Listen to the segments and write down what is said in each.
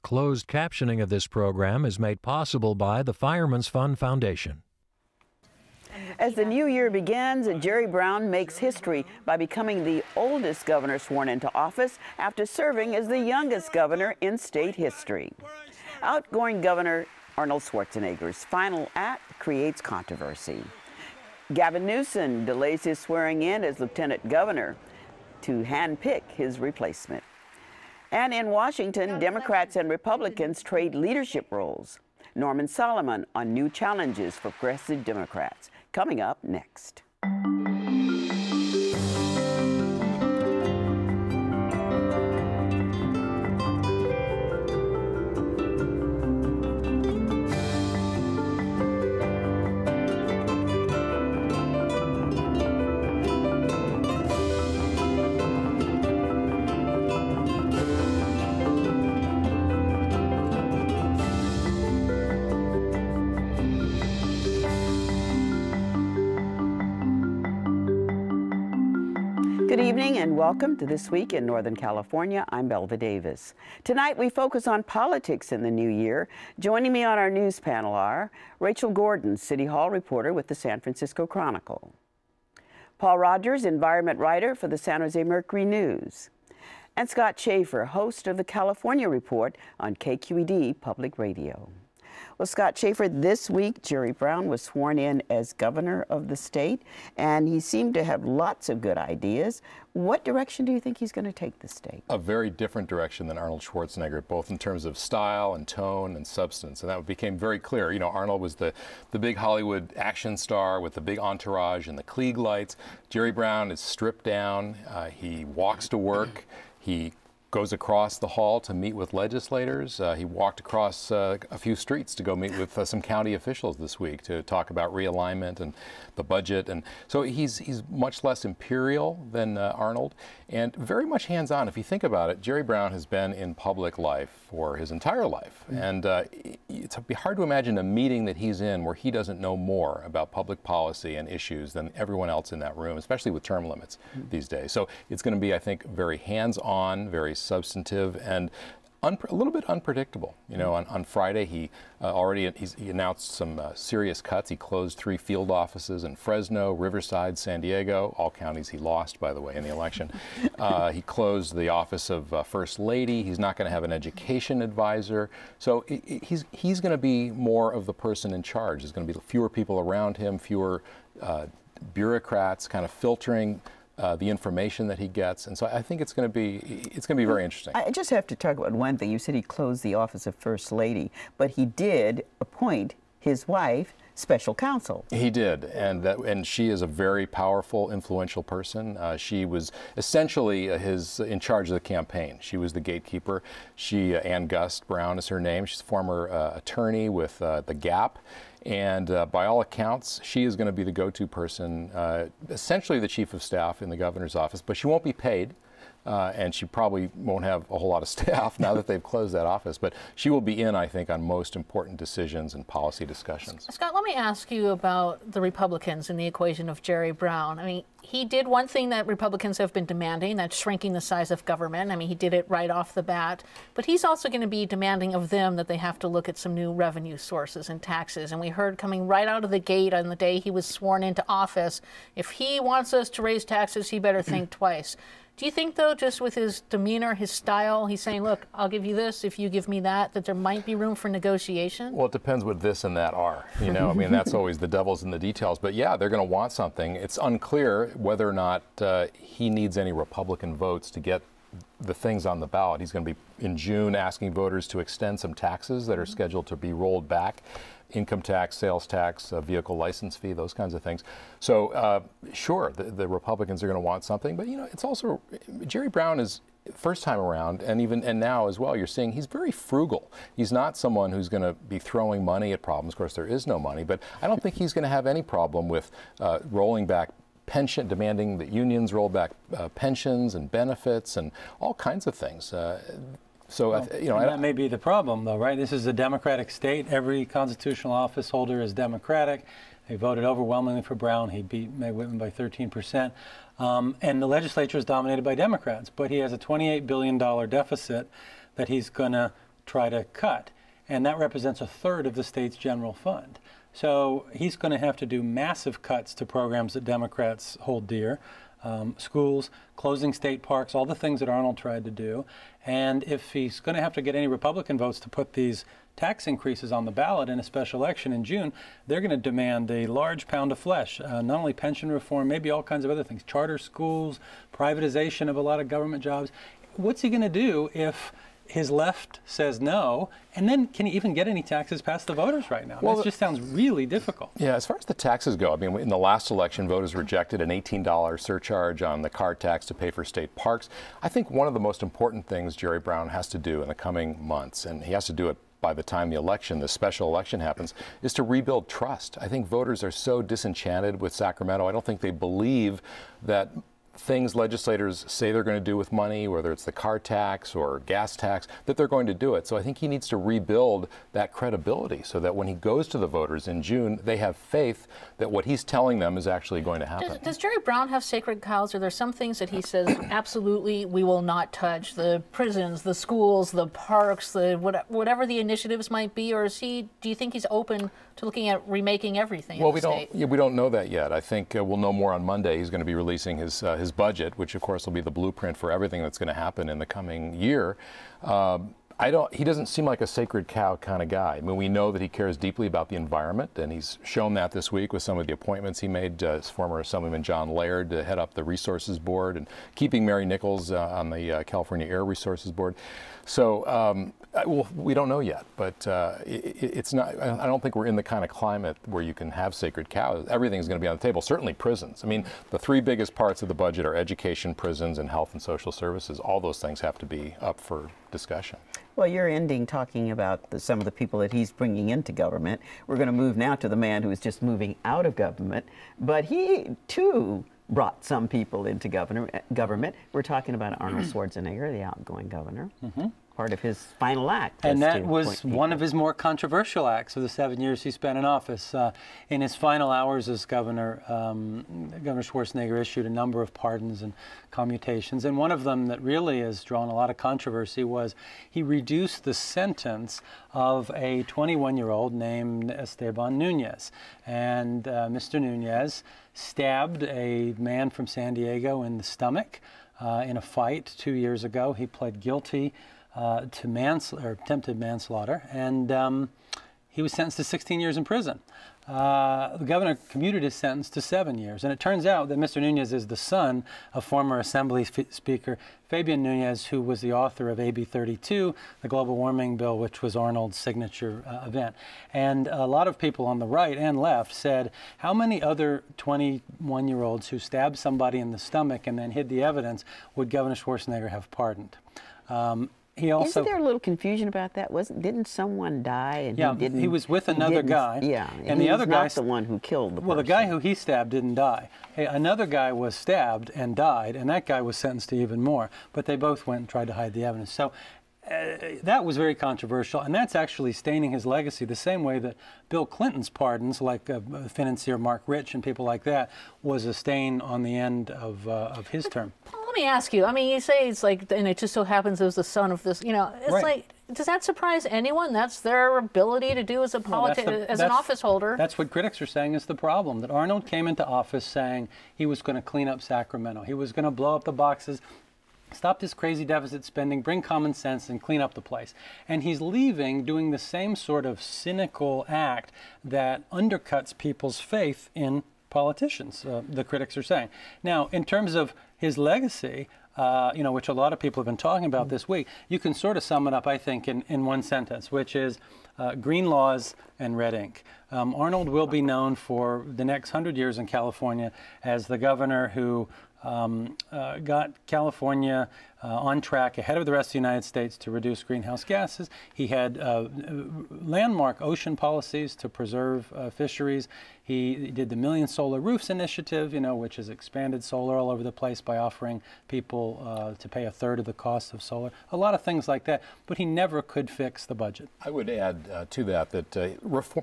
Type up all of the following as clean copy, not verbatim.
Closed captioning of this program is made possible by the Fireman's Fund Foundation. As the new year begins, Jerry Brown makes history by becoming the oldest governor sworn into office after serving as the youngest governor in state history. Outgoing Governor Arnold Schwarzenegger's final act creates controversy. Gavin Newsom delays his swearing in as lieutenant governor to handpick his replacement. And in Washington, Democrats and Republicans trade leadership roles. Norman Solomon on new challenges for progressive Democrats. Coming up next. Good evening and welcome to This Week in Northern California. I'm Belva Davis. Tonight we focus on politics in the new year. Joining me on our news panel are Rachel Gordon, City Hall reporter with the San Francisco Chronicle; Paul Rogers, environment writer for the San Jose Mercury News; and Scott Schaefer, host of the California Report on KQED Public Radio. Well, Scott Schaefer, this week Jerry Brown was sworn in as governor of the state, and he seemed to have lots of good ideas. What direction do you think he's going to take the state? A very different direction than Arnold Schwarzenegger, both in terms of style and tone and substance, and that became very clear. You know, Arnold was the big Hollywood action star with the big entourage and the Klieg lights. Jerry Brown is stripped down. He walks to work. He goes across the hall to meet with legislators. He walked across a few streets to go meet with some county officials this week to talk about realignment and the budget. And so he's much less imperial than Arnold, and very much hands-on. If you think about it, Jerry Brown has been in public life for his entire life. And it's hard to imagine a meeting that he's in where he doesn't know more about public policy and issues than everyone else in that room, especially with term limits these days. So it's going to be, I think, very hands-on, very substantive, and a little bit unpredictable. You know, on Friday he announced some serious cuts. He closed 3 field offices in Fresno, Riverside, San Diego, all counties he lost, by the way, in the election. He closed the office of First Lady. He's not going to have an education advisor. So he's going to be more of the person in charge. There's going to be fewer people around him, fewer bureaucrats kind of filtering the information that he gets, and so I think it's going to be very interesting. I just have to talk about one thing. You said he closed the office of First Lady, but he did appoint his wife special counsel. He did, and she is a very powerful, influential person. She was essentially in charge of the campaign. She was the gatekeeper. Ann Gust Brown is her name. She's a former attorney with the Gap. And by all accounts, she is going to be the go-to person, essentially the chief of staff in the governor's office, but she won't be paid. And she probably won't have a whole lot of staff now that they've closed that office. But she will be in, I think, on most important decisions and policy discussions. Scott, let me ask you about the Republicans in the equation of Jerry Brown. I mean, he did one thing that Republicans have been demanding, that's shrinking the size of government. I mean, he did it right off the bat. But he's also going to be demanding of them that they have to look at some new revenue sources and taxes. And we heard coming right out of the gate on the day he was sworn into office, if he wants us to raise taxes, he better think twice. Do you think, though, just with his demeanor, his style, he's saying, look, I'll give you this if you give me that there might be room for negotiation? Well, it depends what this and that are. You know, I mean, that's always the devil's in the details. But yeah, they're going to want something. It's unclear whether or not he needs any Republican votes to get the things on the ballot. He's going to be in June asking voters to extend some taxes that are scheduled to be rolled back. Income tax, sales tax, vehicle license fee, those kinds of things. So sure, the Republicans are going to want something, but you know, it's also, Jerry Brown is, first time around, and now as well, you're seeing he's very frugal. He's not someone who's going to be throwing money at problems. Of course, there is no money, but I don't think he's going to have any problem with rolling back demanding that unions roll back pensions and benefits and all kinds of things. So, well, you know, that may be the problem, though, right? This is a Democratic state. Every constitutional office holder is Democratic. They voted overwhelmingly for Brown. He beat Meg Whitman by 13%. And the legislature is dominated by Democrats. But he has a $28 billion deficit that he's going to try to cut. And that represents a third of the state's general fund. So he's going to have to do massive cuts to programs that Democrats hold dear. Schools, closing state parks, all the things that Arnold tried to do. And if he's going to have to get any Republican votes to put these tax increases on the ballot in a special election in June, they're going to demand a large pound of flesh, not only pension reform, maybe all kinds of other things, charter schools, privatization of a lot of government jobs. What's he going to do if his left says no, and then can he even get any taxes past the voters right now? Well, that just sounds really difficult. Yeah, as far as the taxes go, I mean, in the last election, voters rejected an $18 surcharge on the car tax to pay for state parks. I think one of the most important things Jerry Brown has to do in the coming months, and he has to do it by the time the special election happens, is to rebuild trust. I think voters are so disenchanted with Sacramento. I don't think they believe that things legislators say they're going to do with money, whether it's the car tax or gas tax, that they're going to do it. So I think he needs to rebuild that credibility so that when he goes to the voters in June, they have faith that what he's telling them is actually going to happen. Does Jerry Brown have sacred cows? Are there some things that he says, absolutely, we will not touch? The prisons, the schools, the parks, whatever the initiatives might be? Or do you think he's open to looking at remaking everything in the state? We don't know that yet. I think we'll know more on Monday. He's going to be releasing his budget, which of course will be the blueprint for everything that's going to happen in the coming year. He doesn't seem like a sacred cow kind of guy. I mean, we know that he cares deeply about the environment, and he's shown that this week with some of the appointments he made, former Assemblyman John Laird to head up the Resources Board, and keeping Mary Nichols on the California Air Resources Board. So we don't know yet, but it's not. I don't think we're in the kind of climate where you can have sacred cows. Everything's going to be on the table. Certainly prisons. I mean, the three biggest parts of the budget are education, prisons, and health and social services. All those things have to be up for discussion. Well, you're ending talking about some of the people that he's bringing into government. We're going to move now to the man who is just moving out of government, but he too brought some people into government. We're talking about Arnold Schwarzenegger, the outgoing governor. Part of his final act. And that was one of his more controversial acts of the 7 years he spent in office. In his final hours as governor, Governor Schwarzenegger issued a number of pardons and commutations. And one of them that really has drawn a lot of controversy was he reduced the sentence of a 21-year-old named Esteban Nunez. And Mr. Nunez stabbed a man from San Diego in the stomach in a fight 2 years ago. He pled guilty to attempted manslaughter, and he was sentenced to 16 years in prison. The governor commuted his sentence to 7 years, and it turns out that Mr. Nunez is the son of former Assembly Speaker Fabian Nunez, who was the author of AB 32, the global warming bill, which was Arnold's signature event. And a lot of people on the right and left said, how many other 21-year-olds who stabbed somebody in the stomach and then hid the evidence would Governor Schwarzenegger have pardoned? Isn't there a little confusion about that? Didn't someone die? And he was with another guy. Yeah, and the other guy, not the one who killed the person. Well, the guy who he stabbed didn't die. Hey, another guy was stabbed and died, and that guy was sentenced to even more. But they both went and tried to hide the evidence. So that was very controversial, and that's actually staining his legacy the same way that Bill Clinton's pardons, like financier Mark Rich and people like that, was a stain on the end of his term. Let me ask you, I mean, you say it's like, and it just so happens it was the son of this, it's like, does that surprise anyone? That's their ability to do as a as an office holder. That's what critics are saying is the problem, that Arnold came into office saying he was going to clean up Sacramento. He was going to blow up the boxes, stop this crazy deficit spending, bring common sense, and clean up the place. And he's leaving doing the same sort of cynical act that undercuts people's faith in politicians, the critics are saying. Now, in terms of his legacy, which a lot of people have been talking about this week, you can sort of sum it up, I think, in one sentence, which is green laws and red ink. Arnold will be known for the next 100 years in California as the governor who got California on track ahead of the rest of the United States to reduce greenhouse gases. He had landmark ocean policies to preserve fisheries. He did the Million Solar Roofs initiative, you know, which has expanded solar all over the place by offering people to pay a third of the cost of solar. A lot of things like that, but he never could fix the budget. I would add to that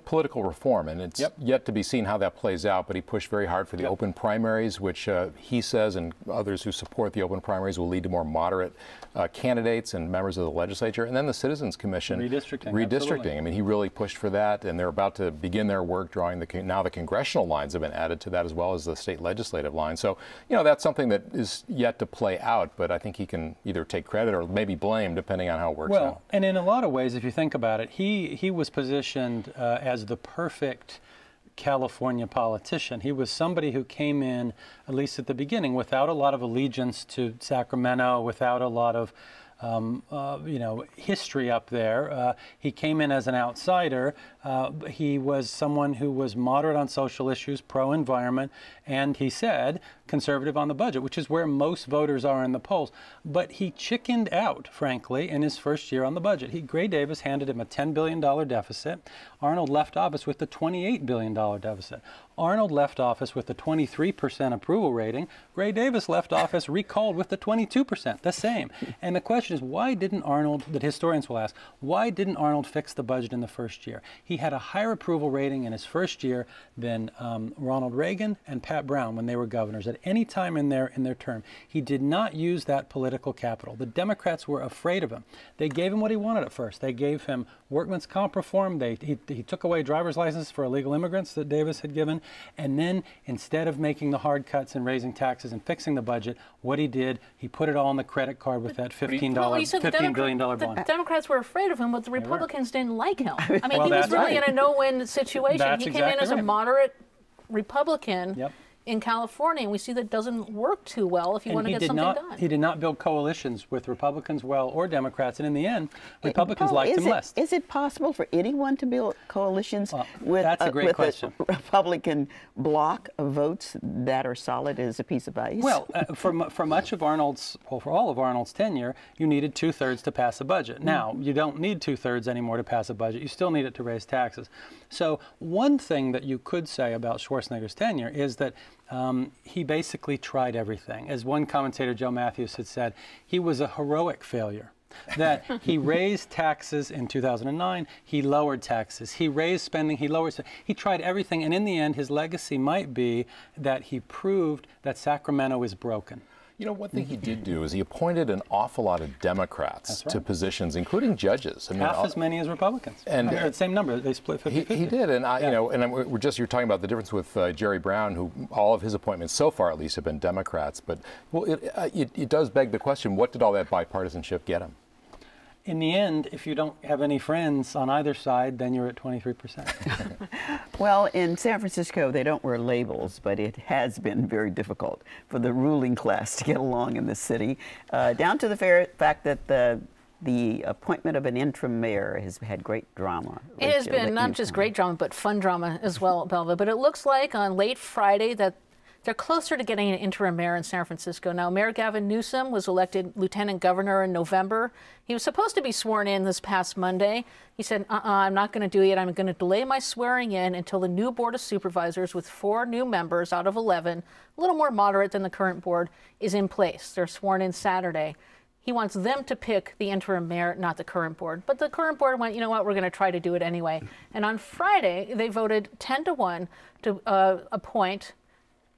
political reform, and it's yet to be seen how that plays out, but he pushed very hard for the open primaries, which he says and others who support the open primaries will lead to more moderate candidates and members of the legislature. And then the Citizens Commission. Redistricting. I mean, he really pushed for that, and they're about to begin their work drawing now the congressional lines have been added to that as well as the state legislative line. So, you know, that's something that is yet to play out, but I think he can either take credit or maybe blame depending on how it works out. Well, and in a lot of ways, if you think about it, he was positioned as the perfect California politician. He was somebody who came in, at least at the beginning, without a lot of allegiance to Sacramento, without a lot of you know, history up there. He came in as an outsider. He was someone who was moderate on social issues, pro-environment, and he said conservative on the budget, which is where most voters are in the polls. But he chickened out, frankly, in his first year on the budget. Gray Davis handed him a $10 billion deficit. Arnold left office with a $28 billion deficit. Arnold left office with a 23% approval rating. Gray Davis left office recalled with the 22%, the same. And the question is, why didn't Arnold, that historians will ask, why didn't Arnold fix the budget in the first year? He had a higher approval rating in his first year than Ronald Reagan and Pat Brown when they were governors at any time in their term. He did not use that political capital. The Democrats were afraid of him. They gave him what he wanted at first. They gave him workman's comp reform. He took away driver's licenses for illegal immigrants that Davis had given. And then instead of making the hard cuts and raising taxes and fixing the budget, what he did, he put it all on the credit card with that $15 billion bond. The Democrats were afraid of him, but the Republicans didn't like him. I mean, he was really in a no-win situation. He came in as a moderate Republican in California, and we see that doesn't work too well if you want to get something done. He did not build coalitions with Republicans well or Democrats, and in the end, Republicans liked him less. Is it possible for anyone to build coalitions with a Republican bloc of votes that are solid as a piece of ice? Well, for much of Arnold's, for all of Arnold's tenure, you needed 2/3 to pass a budget. Now, you don't need 2/3 anymore to pass a budget. You still need it to raise taxes. So one thing that you could say about Schwarzenegger's tenure is that he basically tried everything. As one commentator, Joe Matthews, had said, he was a heroic failure. That he raised taxes in 2009, he lowered taxes. He raised spending, he lowered spending. He tried everything, and in the end, his legacy might be that he proved that Sacramento is broken. You know, one thing he did do is he appointed an awful lot of Democrats to positions, including judges. I mean, half as many as Republicans. And the same number. They split 50-50. He did, and you know, and you're talking about the difference with Jerry Brown, who all of his appointments so far, at least, have been Democrats. But well, it does beg the question: what did all that bipartisanship get him? In the end, if you don't have any friends on either side, then you're at 23%. Well, in San Francisco, they don't wear labels, but it has been very difficult for the ruling class to get along in the city, down to the fact that the appointment of an interim mayor has had great drama. It has been not just great drama, but fun drama as well, Belva. But it looks like on late Friday that they're closer to getting an interim mayor in San Francisco. Now, Mayor Gavin Newsom was elected lieutenant governor in November. He was supposed to be sworn in this past Monday. He said, I'm not going to do it. I'm going to delay my swearing in until the new Board of Supervisors with 4 new members out of 11, a little more moderate than the current board, is in place. They're sworn in Saturday. He wants them to pick the interim mayor, not the current board. But the current board went, you know what, we're going to try to do it anyway. And on Friday, they voted 10-1 to appoint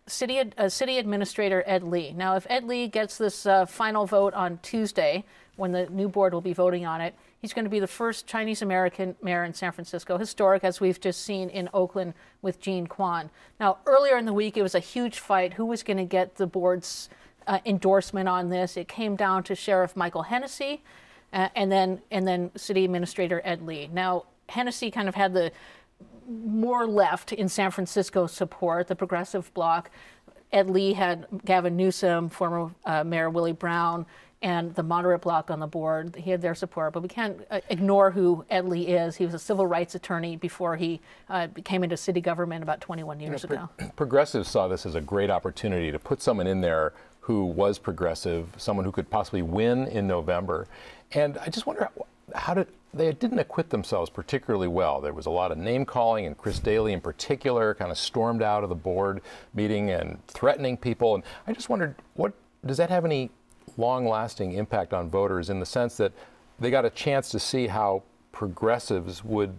City Administrator Ed Lee. Now, if Ed Lee gets this final vote on Tuesday, when the new board will be voting on it, he's going to be the first Chinese-American mayor in San Francisco, historic, as we've just seen in Oakland with Jean Quan. Now, earlier in the week, it was a huge fight. Who was going to get the board's endorsement on this? It came down to Sheriff Michael Hennessy and then City Administrator Ed Lee. Now, Hennessy kind of had the more left in San Francisco support, the progressive bloc. Ed Lee had Gavin Newsom, former Mayor Willie Brown, and the moderate bloc on the board. He had their support, but we can't ignore who Ed Lee is. He was a civil rights attorney before he came into city government about 21 years ago. Progressives saw this as a great opportunity to put someone in there who was progressive, someone who could possibly win in November. And I just wonder, how did they didn't acquit themselves particularly well. There was a lot of name calling, and Chris Daly in particular kind of stormed out of the board meeting and threatening people. And I just wondered, does that have any long-lasting impact on voters in the sense that they got a chance to see how progressives would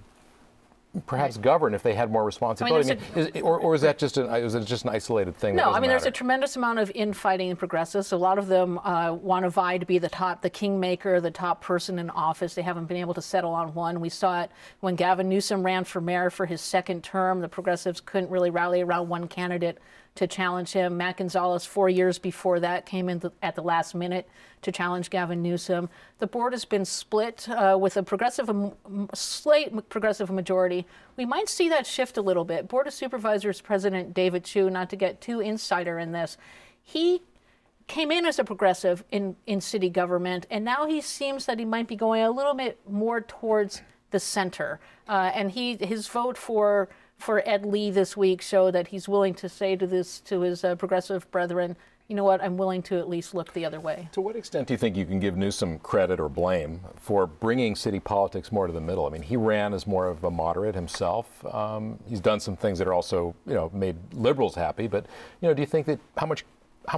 perhaps govern if they had more responsibility? Or is that just an isolated thing? No, I mean, there's a tremendous amount of infighting in progressives. A lot of them want to vie to be the kingmaker, the top person in office. They haven't been able to settle on one. We saw it when Gavin Newsom ran for mayor for his second term. The progressives couldn't really rally around one candidate to challenge him. Matt Gonzalez, 4 years before that, came in at the last minute to challenge Gavin Newsom. The board has been split with a slight progressive majority. We might see that shift a little bit. Board of Supervisors President David Chu, not to get too insider in this, he came in as a progressive in city government, and now he seems that he might be going a little bit more towards the center. And his vote for Ed Lee this week showed that he's willing to say to his progressive brethren, you know what, I'm willing to at least look the other way. To what extent do you think you can give Newsom credit or blame for bringing city politics more to the middle? I mean, he ran as more of a moderate himself. He's done some things that are also, made liberals happy. But, do you think that how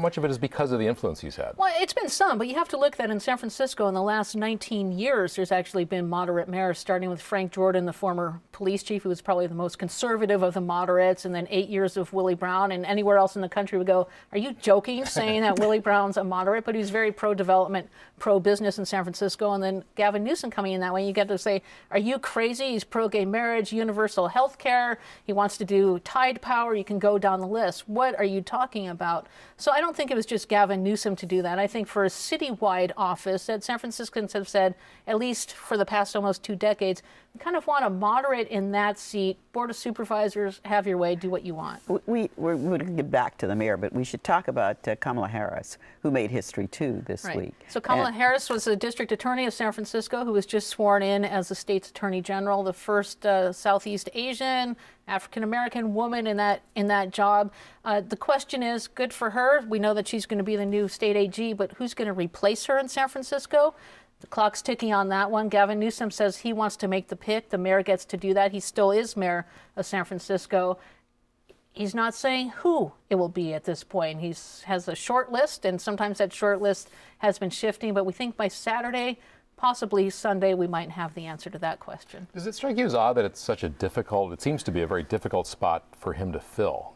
much of it is because of the influence he's had? Well, it's been some, but you have to look that in San Francisco in the last 19 years, there's actually been moderate mayors, starting with Frank Jordan, the former police chief, who was probably the most conservative of the moderates, and then 8 years of Willie Brown. And anywhere else in the country would go, are you joking, saying that Willie Brown's a moderate? But he's very pro-development, pro-business in San Francisco. And then Gavin Newsom coming in that way, you get to say, are you crazy? He's pro-gay marriage, universal health care. He wants to do tide power. You can go down the list. What are you talking about? So I don't think it was just Gavin Newsom to do that. I think for a citywide office that San Franciscans have said, at least for the past almost 2 decades, we kind of want a moderate in that seat. Board of Supervisors, have your way, do what you want. We're going to get back to the mayor, but we should talk about Kamala Harris, who made history too this week. So Kamala Harris was the district attorney of San Francisco, who was just sworn in as the state's attorney general, the first Southeast Asian, African-American woman in that job. The question is, good for her. We know that she's going to be the new state AG, but who's going to replace her in San Francisco? The clock's ticking on that one. Gavin Newsom says he wants to make the pick. The mayor gets to do that. He still is mayor of San Francisco. He's not saying who it will be at this point. He has a short list, and sometimes that short list has been shifting, but we think by Saturday, possibly Sunday, we might have the answer to that question. Does it strike you as odd that it's such a it seems to be a very difficult spot for him to fill?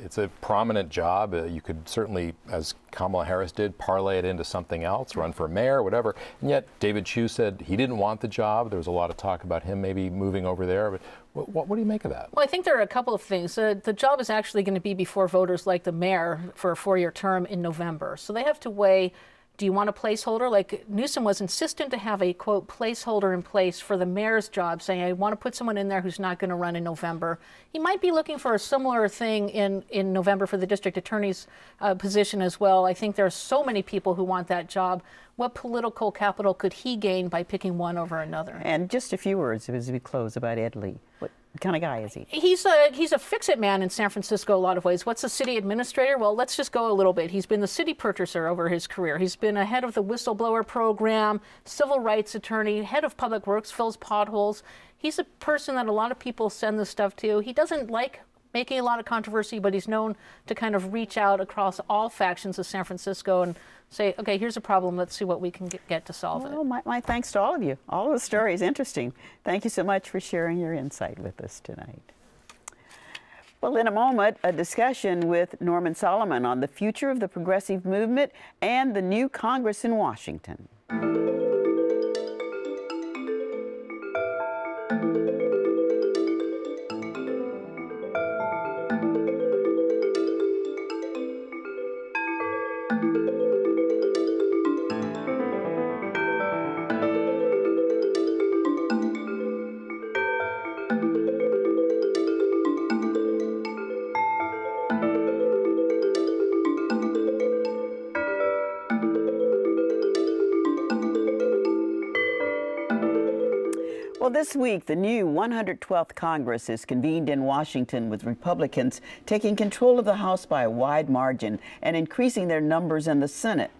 It's a prominent job. You could certainly, as Kamala Harris did, parlay it into something else, run for mayor, whatever. And yet David Chu said he didn't want the job. There was a lot of talk about him maybe moving over there. But what do you make of that? Well, I think there are a couple of things. The job is actually going to be before voters like the mayor for a 4-year term in November. So they have to weigh, do you want a placeholder? Like Newsom was insistent to have a, quote, placeholder in place for the mayor's job, saying, I want to put someone in there who's not going to run in November. He might be looking for a similar thing in November for the district attorney's position as well. I think there are so many people who want that job. What political capital could he gain by picking one over another? And just a few words as we close about Ed Lee. What kind of guy is he? He's a fix-it man in San Francisco a lot of ways. What's a city administrator? Well, let's just go a little bit. He's been the city purchaser over his career. He's been head of the whistleblower program, civil rights attorney, head of public works, fills potholes. He's a person that a lot of people send this stuff to. He doesn't like making a lot of controversy, but he's known to kind of reach out across all factions of San Francisco and say, okay, here's a problem. Let's see what we can get to solve it. Well, my thanks to all of you. All of the stories interesting. Thank you so much for sharing your insight with us tonight. Well, in a moment, a discussion with Norman Solomon on the future of the progressive movement and the new Congress in Washington. Well, this week, the new 112th Congress is convened in Washington, with Republicans taking control of the House by a wide margin and increasing their numbers in the Senate.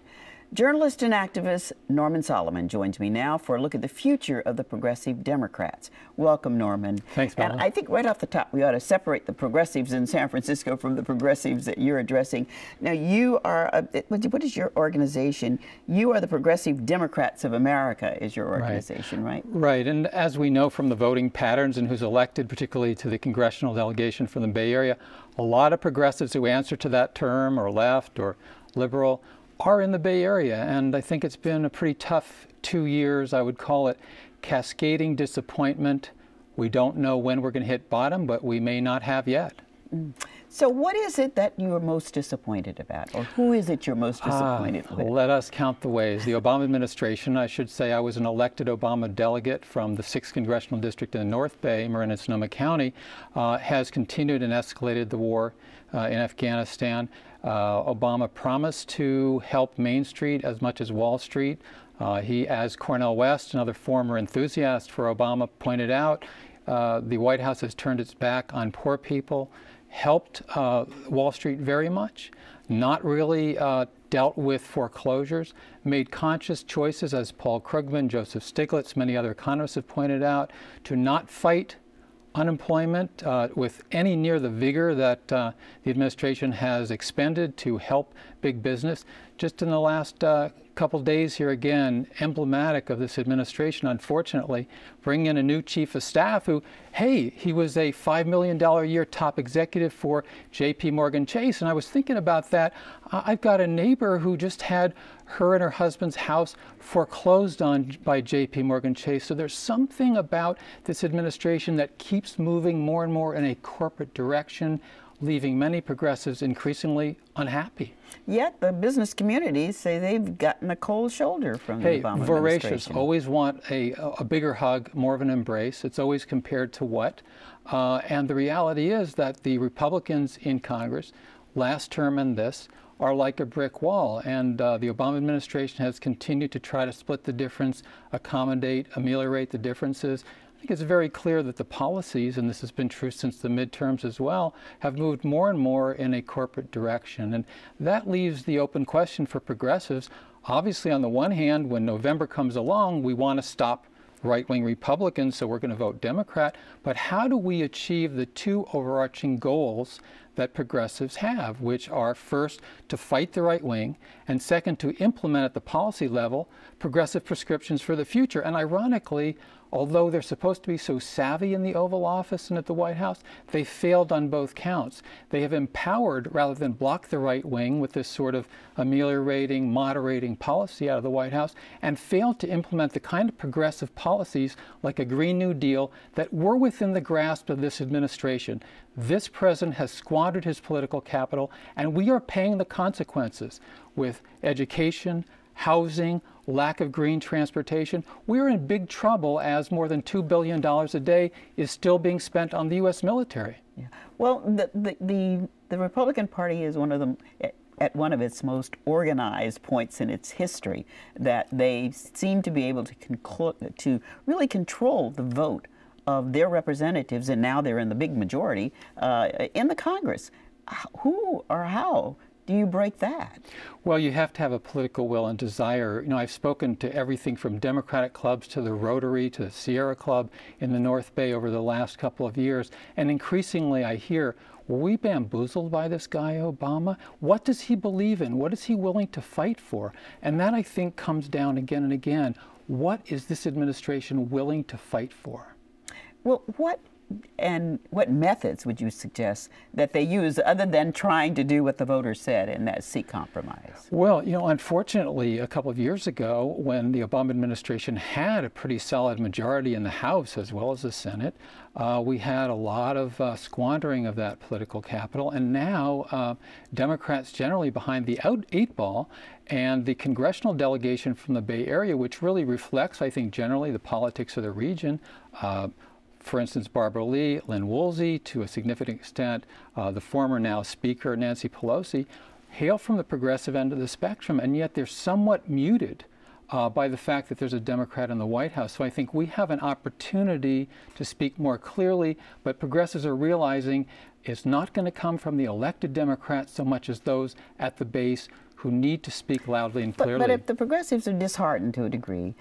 Journalist and activist Norman Solomon joins me now for a look at the future of the progressive Democrats. Welcome, Norman. Thanks, Bella. And I think right off the top, we ought to separate the progressives in San Francisco from the progressives that you're addressing. Now, you are, what is your organization? You are the Progressive Democrats of America is your organization, right? Right, and as we know from the voting patterns and who's elected, particularly to the congressional delegation from the Bay Area, a lot of progressives who answer to that term, or left or liberal, are in the Bay Area, and I think it's been a pretty tough 2 years. I would call it cascading disappointment. We don't know when we're going to hit bottom, but we may not have yet. So what is it that you are most disappointed about, or who is it you're most disappointed with? Let us count the ways. The Obama administration, I should say, I was an elected Obama delegate from the 6th Congressional District in the North Bay, Marin and Sonoma County, has continued and escalated the war in Afghanistan. Obama promised to help Main Street as much as Wall Street. He, as Cornel West, another former enthusiast for Obama, pointed out, the White House has turned its back on poor people, helped Wall Street very much, not really dealt with foreclosures, made conscious choices, as Paul Krugman, Joseph Stiglitz, many other economists have pointed out, to not fight unemployment with any near the vigor that the administration has expended to help big business. Just in the last couple days here again, emblematic of this administration, unfortunately, bring in a new chief of staff who, hey, he was a $5 million a year top executive for J.P. Morgan Chase. And I was thinking about that. I've got a neighbor who just had her and her husband's house foreclosed on by J.P. Morgan Chase. So there's something about this administration that keeps moving more and more in a corporate direction, leaving many progressives increasingly unhappy. Yet the business communities say they've gotten a cold shoulder from the Obama voracious, administration. Always want a bigger hug, more of an embrace. It's always compared to what? And the reality is that the Republicans in Congress, last term and this, are like a brick wall. And the Obama administration has continued to try to split the difference, accommodate, ameliorate the differences. I think it's very clear that the policies, and this has been true since the midterms as well, have moved more and more in a corporate direction. And that leaves the open question for progressives. Obviously, on the one hand, when November comes along, we want to stop right-wing Republicans, so we're going to vote Democrat. But how do we achieve the two overarching goals that progressives have, which are first, to fight the right wing, and second, to implement at the policy level progressive prescriptions for the future? And ironically, although they're supposed to be so savvy in the Oval Office and at the White House, they failed on both counts. They have empowered rather than blocked the right wing with this sort of ameliorating, moderating policy out of the White House, and failed to implement the kind of progressive policies like a Green New Deal that were within the grasp of this administration. This president has squandered his political capital, and we are paying the consequences with education, housing, lack of green transportation. We're in big trouble as more than $2 billion a day is still being spent on the U.S. military. Yeah. Well, the Republican Party is one of them at one of its most organized points in its history, that they seem to be able to really control the vote of their representatives, and now they're in the big majority in the Congress. Who or how do you break that? Well, you have to have a political will and desire. You know, I've spoken to everything from Democratic clubs to the Rotary to the Sierra Club in the North Bay over the last couple of years, and increasingly I hear, were we bamboozled by this guy, Obama? What does he believe in? What is he willing to fight for? And that, I think, comes down again and again. What is this administration willing to fight for? Well, what methods would you suggest that they use other than trying to do what the voters said and that seek compromise? Well, you know, unfortunately, a couple of years ago, when the Obama administration had a pretty solid majority in the House as well as the Senate, we had a lot of squandering of that political capital. And now Democrats generally behind the eight ball, and the congressional delegation from the Bay Area, which really reflects, I think, generally the politics of the region, for instance, Barbara Lee, Lynn Woolsey, to a significant extent, the former now Speaker Nancy Pelosi, hail from the progressive end of the spectrum, and yet they're somewhat muted by the fact that there's a Democrat in the White House. So I think we have an opportunity to speak more clearly, but progressives are realizing it's not going to come from the elected Democrats so much as those at the base who need to speak loudly and clearly. But if the progressives are disheartened to a degree,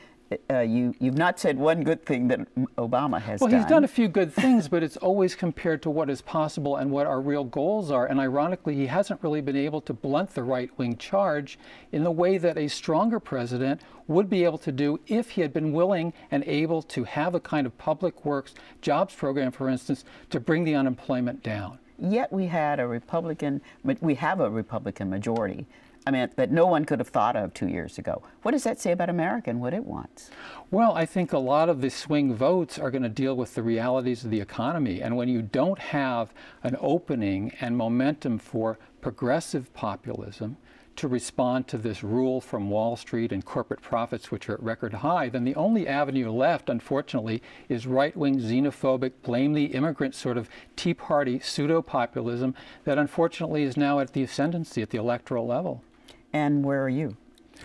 you've not said one good thing that Obama has done. Well, he's done a few good things, but it's always compared to what is possible and what our real goals are. And ironically, he hasn't really been able to blunt the right-wing charge in the way that a stronger president would be able to do if he had been willing and able to have a kind of public works jobs program, for instance, to bring the unemployment down. Yet we have a Republican majority. I mean, that no one could have thought of 2 years ago. What does that say about America and what it wants? Well, I think a lot of the swing votes are going to deal with the realities of the economy. And when you don't have an opening and momentum for progressive populism to respond to this rule from Wall Street and corporate profits, which are at record high, then the only avenue left, unfortunately, is right-wing, xenophobic, blame the immigrant sort of Tea Party pseudo-populism that unfortunately is now at the ascendancy at the electoral level. And where are you,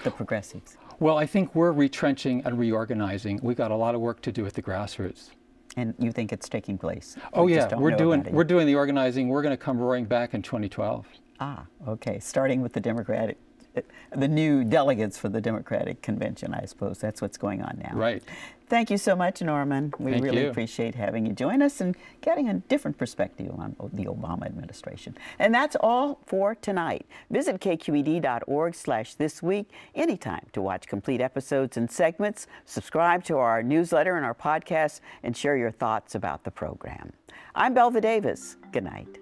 the progressives? Well, I think we're retrenching and reorganizing. We've got a lot of work to do at the grassroots. And you think it's taking place? Oh yeah, we're doing the organizing. We're going to come roaring back in 2012. Ah, okay. Starting with the new delegates for the Democratic Convention, I suppose. That's what's going on now. Right. Thank you so much, Norman. We Thank really you. appreciate having you join us and getting a different perspective on the Obama administration. And that's all for tonight. Visit kqed.org/thisweek anytime to watch complete episodes and segments, subscribe to our newsletter and our podcast, and share your thoughts about the program. I'm Belva Davis. Good night.